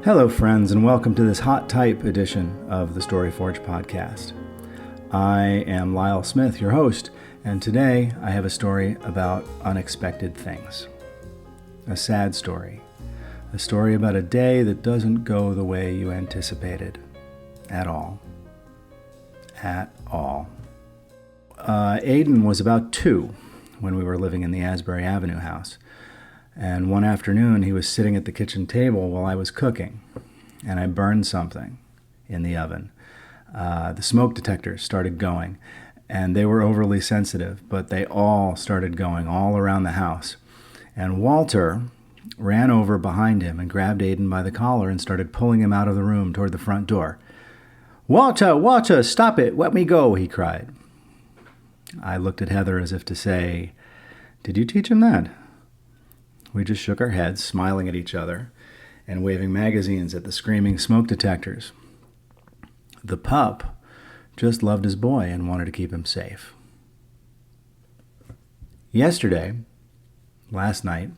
Hello, friends, and welcome to this hot type edition of the Storyforge podcast. I am Lyle Smith, your host, and today I have a story about unexpected things. A sad story. A story about a day that doesn't go the way you anticipated. At all. At all. Aiden was about 2 when we were living in the Asbury Avenue house. And one afternoon, he was sitting at the kitchen table while I was cooking, and I burned something in the oven. The smoke detectors started going, and they were overly sensitive, but they all started going all around the house. And Walter ran over behind him and grabbed Aiden by the collar and started pulling him out of the room toward the front door. Walter, stop it, let me go, he cried. I looked at Heather as if to say, "Did you teach him that?" We just shook our heads, smiling at each other and waving magazines at the screaming smoke detectors. The pup just loved his boy and wanted to keep him safe. Last night,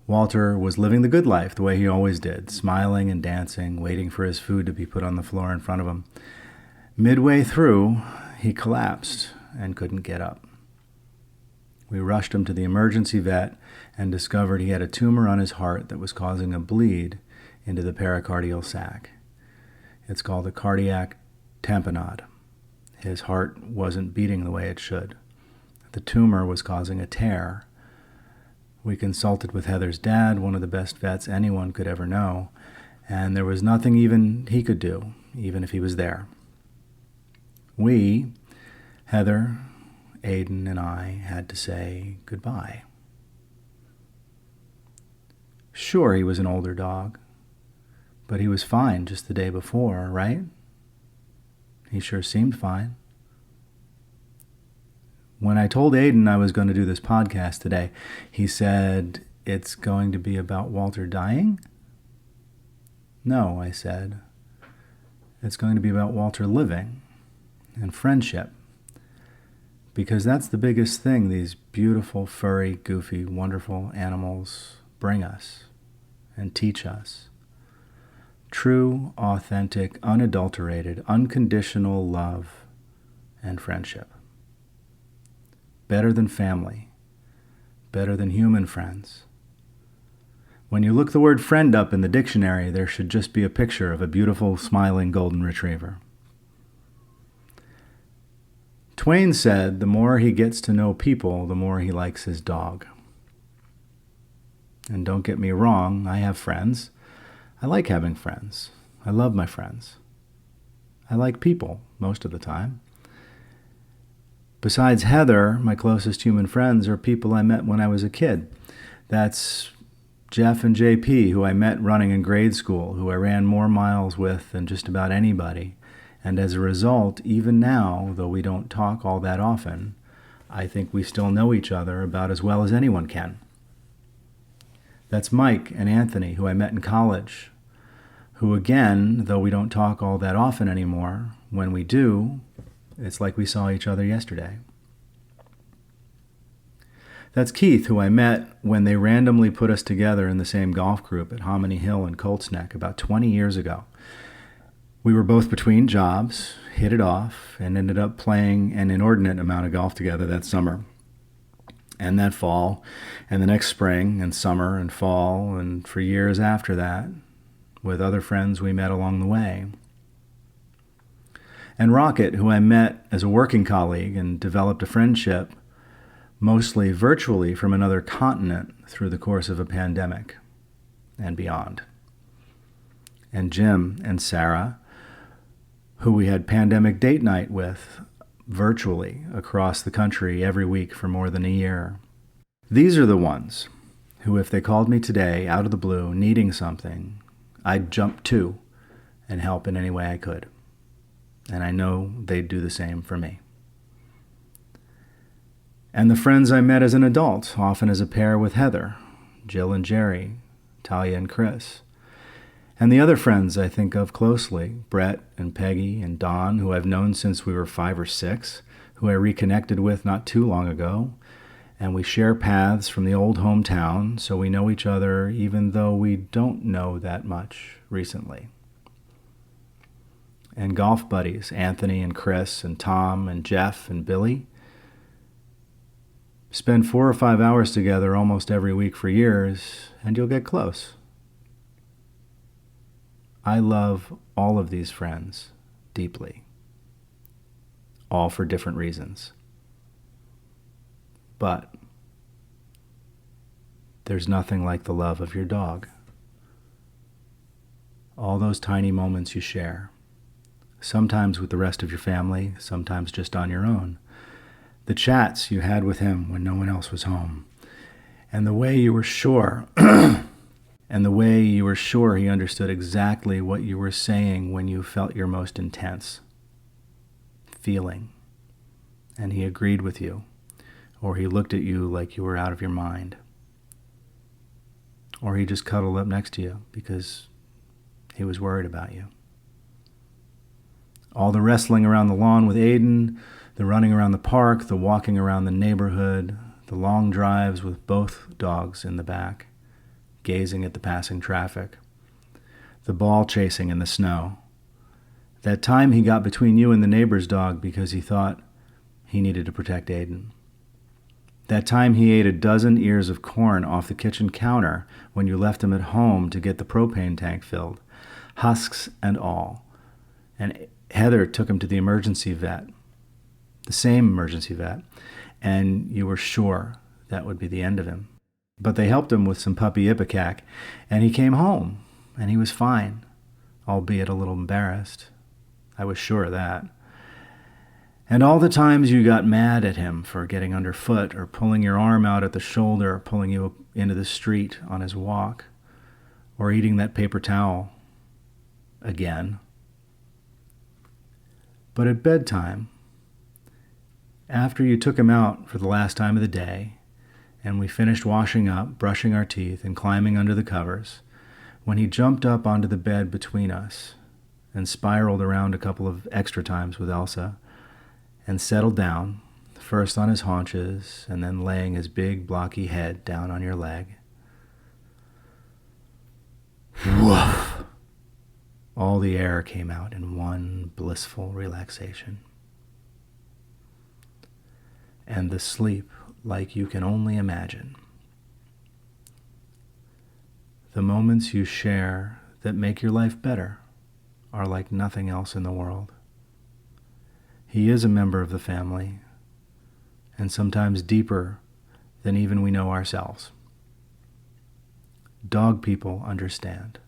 Walter was living the good life the way he always did, smiling and dancing, waiting for his food to be put on the floor in front of him. Midway through, he collapsed and couldn't get up. We rushed him to the emergency vet and discovered he had a tumor on his heart that was causing a bleed into the pericardial sac. It's called a cardiac tamponade. His heart wasn't beating the way it should. The tumor was causing a tear. We consulted with Heather's dad, one of the best vets anyone could ever know, and there was nothing even he could do, even if he was there. We, Heather, Aiden, and I had to say goodbye. Sure, he was an older dog, but he was fine just the day before, right? He sure seemed fine. When I told Aiden I was going to do this podcast today, he said, "It's going to be about Walter dying?" "No," I said. "It's going to be about Walter living and friendship. Because that's the biggest thing these beautiful, furry, goofy, wonderful animals bring us and teach us. True, authentic, unadulterated, unconditional love and friendship. Better than family. Better than human friends. When you look the word friend up in the dictionary, there should just be a picture of a beautiful, smiling golden retriever. Twain said, the more he gets to know people, the more he likes his dog. And don't get me wrong, I have friends. I like having friends. I love my friends. I like people most of the time. Besides Heather, my closest human friends are people I met when I was a kid. That's Jeff and JP, who I met running in grade school, who I ran more miles with than just about anybody. And as a result, even now, though we don't talk all that often, I think we still know each other about as well as anyone can. That's Mike and Anthony, who I met in college, who again, though we don't talk all that often anymore, when we do, it's like we saw each other yesterday. That's Keith, who I met when they randomly put us together in the same golf group at Hominy Hill in Colts Neck about 20 years ago. We were both between jobs, hit it off, and ended up playing an inordinate amount of golf together that summer, and that fall, and the next spring, and summer, and fall, and for years after that, with other friends we met along the way. And Rocket, who I met as a working colleague and developed a friendship, mostly virtually from another continent through the course of a pandemic and beyond. And Jim and Sarah, who we had pandemic date night with virtually across the country every week for more than a year. These are the ones who, if they called me today out of the blue needing something, I'd jump to and help in any way I could. And I know they'd do the same for me. And the friends I met as an adult, often as a pair with Heather, Jill and Jerry, Talia and Chris. And the other friends I think of closely, Brett and Peggy and Don, who I've known since we were 5 or 6, who I reconnected with not too long ago, And we share paths from the old hometown, so we know each other even though we don't know that much recently. And golf buddies, Anthony and Chris and Tom and Jeff and Billy, spend 4 or 5 hours together almost every week for years, and you'll get close. I love all of these friends deeply, all for different reasons. But there's nothing like the love of your dog. All those tiny moments you share, sometimes with the rest of your family, sometimes just on your own. The chats you had with him when no one else was home. And the way you were sure, he understood exactly what you were saying when you felt your most intense feeling. And he agreed with you. Or he looked at you like you were out of your mind. Or he just cuddled up next to you because he was worried about you. All the wrestling around the lawn with Aiden, the running around the park, the walking around the neighborhood, the long drives with both dogs in the back, gazing at the passing traffic, the ball chasing in the snow. That time he got between you and the neighbor's dog because he thought he needed to protect Aiden. That time he ate a dozen ears of corn off the kitchen counter when you left him at home to get the propane tank filled, husks and all. And Heather took him to the emergency vet, the same emergency vet, and you were sure that would be the end of him. But they helped him with some puppy ipecac, and he came home, and he was fine, albeit a little embarrassed. I was sure of that. And all the times you got mad at him for getting underfoot or pulling your arm out at the shoulder or pulling you into the street on his walk or eating that paper towel again. But at bedtime, after you took him out for the last time of the day and we finished washing up, brushing our teeth, and climbing under the covers, when he jumped up onto the bed between us and spiraled around a couple of extra times with Elsa, and settled down, first on his haunches and then laying his big blocky head down on your leg. Woof! All the air came out in one blissful relaxation. And the sleep like you can only imagine. The moments you share that make your life better are like nothing else in the world. He is a member of the family, and sometimes deeper than even we know ourselves. Dog people understand.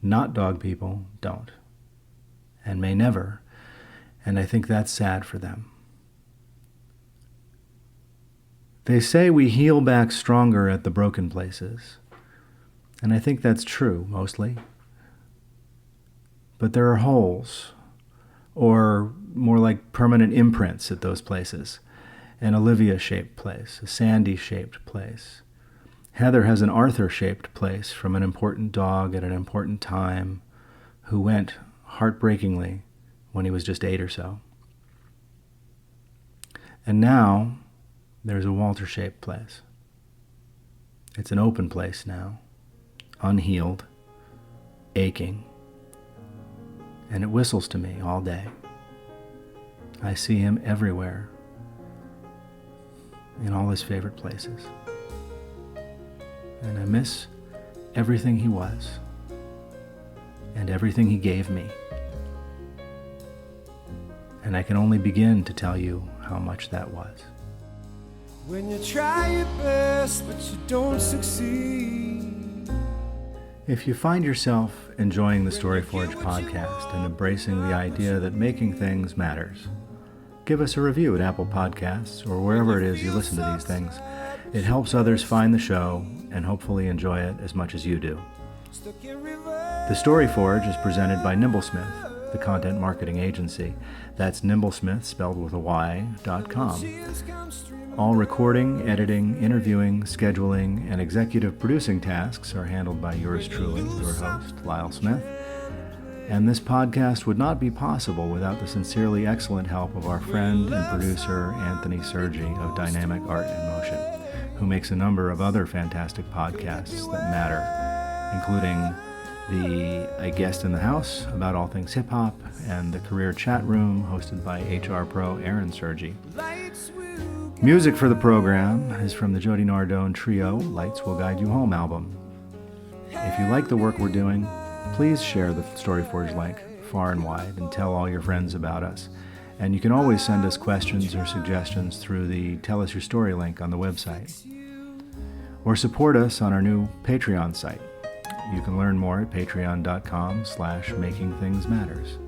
Not dog people don't, and may never, and I think that's sad for them. They say we heal back stronger at the broken places, and I think that's true, mostly. But there are holes, or more like permanent imprints at those places. An Olivia-shaped place, a Sandy-shaped place. Heather has an Arthur-shaped place from an important dog at an important time who went heartbreakingly when he was just 8 or so. And now there's a Walter-shaped place. It's an open place now, unhealed, aching, and it whistles to me all day. I see him everywhere, in all his favorite places. And I miss everything he was, and everything he gave me. And I can only begin to tell you how much that was. When you try your best, but you don't succeed. If you find yourself enjoying the StoryForge podcast and embracing the idea that making things matters, give us a review at Apple Podcasts or wherever it is you listen to these things. It helps others find the show and hopefully enjoy it as much as you do. The StoryForge is presented by Nimblesmith, the content marketing agency. That's Nimblesmith, spelled with a Y.com. All recording, editing, interviewing, scheduling, and executive producing tasks are handled by yours truly, your host, Lyle Smith. And this podcast would not be possible without the sincerely excellent help of our friend and producer, Anthony Sergi of Dynamic Art and who makes a number of other fantastic podcasts that matter, including A Guest in the House about all things hip-hop, and the Career Chat Room hosted by HR pro Aaron Sergi. Music for the program is from the Jody Nardone Trio Lights Will Guide You Home album. If you like the work we're doing, please share the StoryForge link far and wide and tell all your friends about us. And you can always send us questions or suggestions through the Tell Us Your Story link on the website. Or support us on our new Patreon site. You can learn more at patreon.com/makingthingsmatters.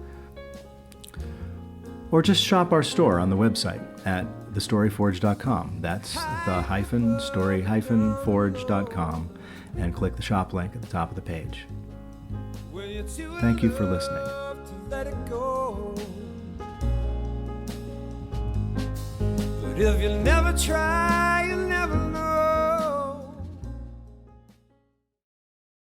Or just shop our store on the website at thestoryforge.com. That's the story-forge.com, and click the shop link at the top of the page. Thank you for listening. But if you never try, you'll never